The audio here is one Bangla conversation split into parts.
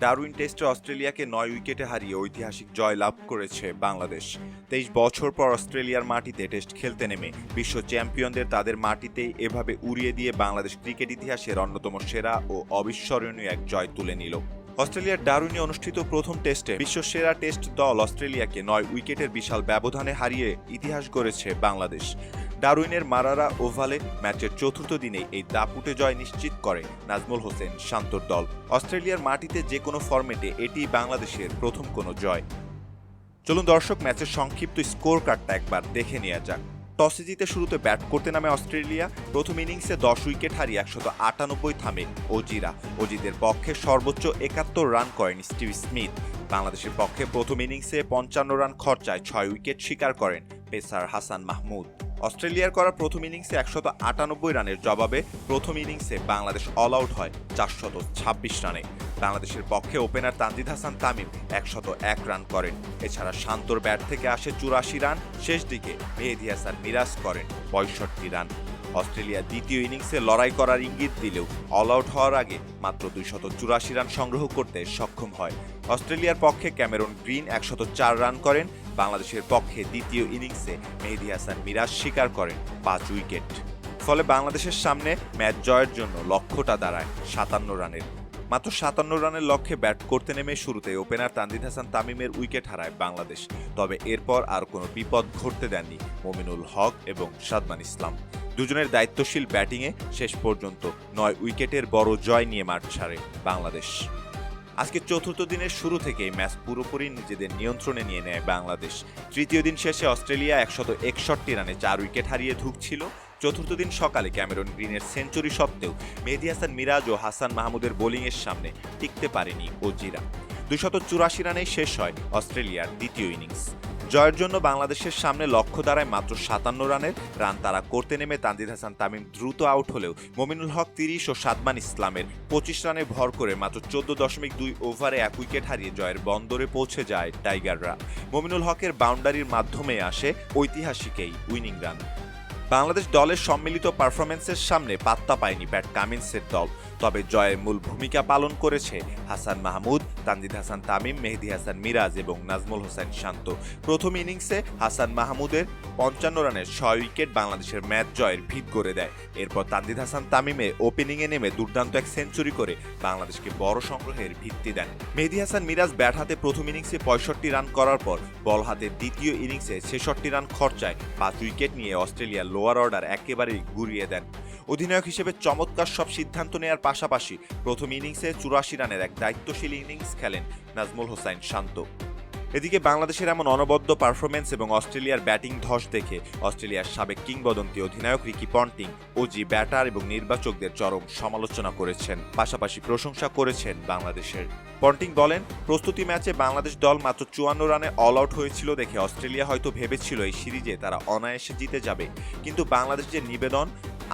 ডারউইন টেস্টে অস্ট্রেলিয়াকে ৯ উইকেটে হারিয়ে ঐতিহাসিক জয় লাভ করেছে বাংলাদেশ। ২৩ বছর পর অস্ট্রেলিয়ার মাটিতে টেস্ট খেলতে নেমে বিশ্ব চ্যাম্পিয়নদের তাদের মাটিতেই এভাবে উড়িয়ে দিয়ে বাংলাদেশ ক্রিকেট ইতিহাসের অন্যতম সেরা ও অবিস্মরণীয় এক জয় তুলে নিল। অস্ট্রেলিয়ার ডারউইনে অনুষ্ঠিত প্রথম টেস্টে বিশ্বসেরা টেস্ট দল অস্ট্রেলিয়াকে ৯ উইকেটের বিশাল ব্যবধানে হারিয়ে ইতিহাস গড়েছে বাংলাদেশ। ডারউইনের মারারা ওভালে ম্যাচের চতুর্থ দিনেই এই দাপুটে জয় নিশ্চিত করে নাজমুল হোসেন শান্তর দল। অস্ট্রেলিয়ার মাটিতে যে কোনো ফরম্যাটে এটি বাংলাদেশের প্রথম কোনো জয়। চলুন দর্শক, ম্যাচের সংক্ষিপ্ত স্কোর কার্ডটা একবার দেখে নেওয়া যাক। টসে জিতে শুরুতে ব্যাট করতে নামে অস্ট্রেলিয়া। প্রথম ইনিংসে ১০ উইকেট হারিয়ে ১৯৮ থামে অজিদের পক্ষে সর্বোচ্চ ৭১ রান করেন স্টিভ স্মিথ। বাংলাদেশের পক্ষে প্রথম ইনিংসে ৫৫ রান খরচায় ৬ উইকেট শিকার করেন পেসার হাসান মাহমুদ। অস্ট্রেলিয়ার করা প্রথম ইনিংসে ১৯৮ রানের জবাবে প্রথম ইনিংসে বাংলাদেশ অল আউট হয় ৪২৬ রানে। বাংলাদেশের পক্ষে ওপেনার তানজিদ হাসান তামিম ১০১ রান করেন। এছাড়া শান্তর ব্যাট থেকে আসে ৮৪ রান। শেষ দিকে মেহেদী হাসান মিরাজ করেন ৬৫ রান। অস্ট্রেলিয়া দ্বিতীয় ইনিংসে লড়াই করার ইঙ্গিত দিলেও অল আউট হওয়ার আগে মাত্র ২৮৪ রান সংগ্রহ করতে সক্ষম হয়। অস্ট্রেলিয়ার পক্ষে ক্যামেরন গ্রিন ১০৪ রান করেন। বাংলাদেশের পক্ষে দ্বিতীয় ইনিংসে মেহেদী হাসান মিরাজ শিকার করেন ৫ উইকেট। ফলে বাংলাদেশের সামনে ম্যাচ জয়ের জন্য লক্ষ্যটা দাঁড়ায় ৫৭ রানের। মাত্র ৫৭ রানের লক্ষ্যে ব্যাট করতে নেমে শুরুতে ওপেনার তানজিদ হাসান তামিমের উইকেট হারায় বাংলাদেশ। তবে এরপর আর কোনো বিপদ ঘটতে দেননি মমিনুল হক এবং সাদমান ইসলাম। দুজনের দায়িত্বশীল ব্যাটিংয়ে শেষ পর্যন্ত ৯ উইকেটের বড় জয় নিয়ে মাঠ ছাড়ে বাংলাদেশ। আজকে চতুর্থ দিনের শুরু থেকেই ম্যাচ পুরোপুরি নিজেদের নিয়ন্ত্রণে নিয়ে নেয় বাংলাদেশ। তৃতীয় দিন শেষে অস্ট্রেলিয়া ১৬১ রানে ৪ উইকেট হারিয়ে ধুঁকছিল। চতুর্থ দিন সকালে ক্যামেরন গ্রিনের সেঞ্চুরি সত্ত্বেও মেহেদী হাসান মিরাজ ও হাসান মাহমুদের বোলিংয়ের সামনে টিকতে পারেনি অজিরা। ২৮৪ রানেই শেষ হয় অস্ট্রেলিয়ার দ্বিতীয় ইনিংস। জয়ের জন্য বাংলাদেশের সামনে লক্ষ্য দাঁড়ায় মাত্র ৫৭ রানের। রান তারা করতে নেমে তানজিদ হাসান তামিম দ্রুত আউট হলেও মমিনুল হক ৩০ ও সাদমান ইসলামের ২৫ রানে ভর করে মাত্র ১৪.২ ওভারে ১ উইকেট হারিয়ে জয়ের বন্দরে পৌঁছে যায় টাইগাররা। মমিনুল হকের বাউন্ডারির মাধ্যমে আসে ঐতিহাসিক এই উইনিং রান। বাংলাদেশ দলের সম্মিলিত পারফরম্যান্সের সামনে পাত্তা পায়নি প্যাট কামিন্সের দল। তবে জয়ের মূল ভূমিকা পালন করেছে হাসান মাহমুদ, তানজিদ হাসান তামিম, মেহেদী হাসান মিরাজ এবং নাজমুল হোসেন শান্ত। প্রথম ইনিংসে হাসান মাহমুদের ৫৫ রানের ৬ উইকেট বাংলাদেশের ম্যাচ জয়ের ভিত গড়ে দেয়। এরপর তানজিদ হাসান তামিমে ওপেনিংয়ে নেমে দুর্দান্ত এক সেঞ্চুরি করে বাংলাদেশকে বড় সংগ্রহের ভিত্তি দেন। মেহেদী হাসান মিরাজ ব্যাট হাতে প্রথম ইনিংসে ৬৫ রান করার পর বল হাতে দ্বিতীয় ইনিংসে ৬৬ রান খরচায় ৫ উইকেট নিয়ে অস্ট্রেলিয়া লোয়ার অর্ডার একেবারেই গুড়িয়ে দেন। অধিনায়ক হিসেবে চমৎকার সব সিদ্ধান্ত নেওয়ার পাশাপাশি প্রথম ইনিংসে ৮৪ রানের এক দায়িত্বশীল ইনিংস খেলেন নাজমুল হোসেন শান্ত। এদিকে বাংলাদেশের এমন অনবদ্য পারফরমেন্স এবং অস্ট্রেলিয়ার ব্যাটিং ধস দেখে অস্ট্রেলিয়ার সাবেক কিংবদন্তি অধিনায়ক রিকি পন্টিং ওজি, ব্যাটার এবং নির্বাচকদের চরম সমালোচনা করেছেন, পাশাপাশি প্রশংসা করেছেন বাংলাদেশের। পন্টিং বলেন, প্রস্তুতি ম্যাচে বাংলাদেশ দল মাত্র ৫৪ রানে অল আউট হয়েছিল দেখে অস্ট্রেলিয়া হয়তো ভেবেছিল এই সিরিজে তারা অনায়াসে জিতে যাবে। কিন্তু বাংলাদেশ যে নিবেদন,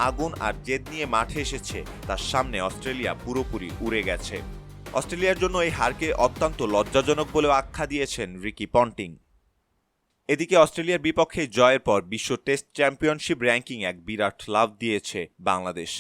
আগুন আর জেদ নিয়ে মাঠে এসেছে তার সামনে অস্ট্রেলিয়া পুরোপুরি উড়ে গেছে। অস্ট্রেলিয়ার জন্য এই হারকে অত্যন্ত লজ্জাজনক বলেও আখ্যা দিয়েছেন রিকি পন্টিং। এদিকে অস্ট্রেলিয়ার বিপক্ষে জয়ের পর বিশ্ব টেস্ট চ্যাম্পিয়নশিপ র্যাঙ্কিং এক বিরাট লাভ দিয়েছে বাংলাদেশ।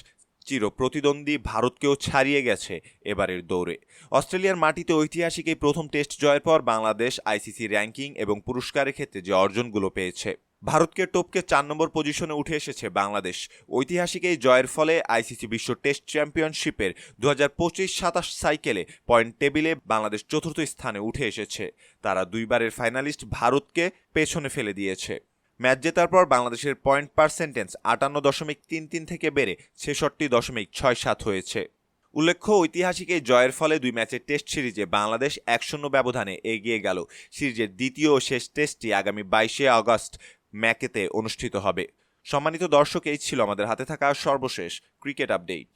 চির প্রতিদ্বন্দ্বী ভারতকেও ছাড়িয়ে গেছে এবারের দৌড়ে। অস্ট্রেলিয়ার মাটিতে ঐতিহাসিক এই প্রথম টেস্ট জয়ের পর বাংলাদেশ আইসিসি র্যাঙ্কিং এবং পুরস্কারের ক্ষেত্রে যে অর্জনগুলো পেয়েছে, ভারতকে টপকে ৪ নম্বর পজিশনে উঠে এসেছে বাংলাদেশ। ঐতিহাসিক এই জয়ের ফলে আইসিসি বিশ্ব টেস্ট চ্যাম্পিয়নশিপের ২০২৫-২৭ সাইকেলে পয়েন্ট টেবিলে বাংলাদেশ চতুর্থ স্থানে উঠে এসেছে। তারা দুইবারের ফাইনালিস্ট ভারতকে পেছনে ফেলে দিয়েছে। ম্যাচ জেতার পর বাংলাদেশের পয়েন্ট পার্সেন্টেজ ৫৮.৩৩ থেকে বেড়ে ৬৬.৬৭ হয়েছে। উল্লেখ্য, ঐতিহাসিক এই জয়ের ফলে ২ ম্যাচের টেস্ট সিরিজে বাংলাদেশ ১-০ ব্যবধানে এগিয়ে গেল। সিরিজের দ্বিতীয় ও শেষ টেস্টটি আগামী ২২শে আগস্ট ম্যাকেতে অনুষ্ঠিত হবে। সম্মানিত দর্শক, এই ছিল আমাদের হাতে থাকা সর্বশেষ ক্রিকেট আপডেট।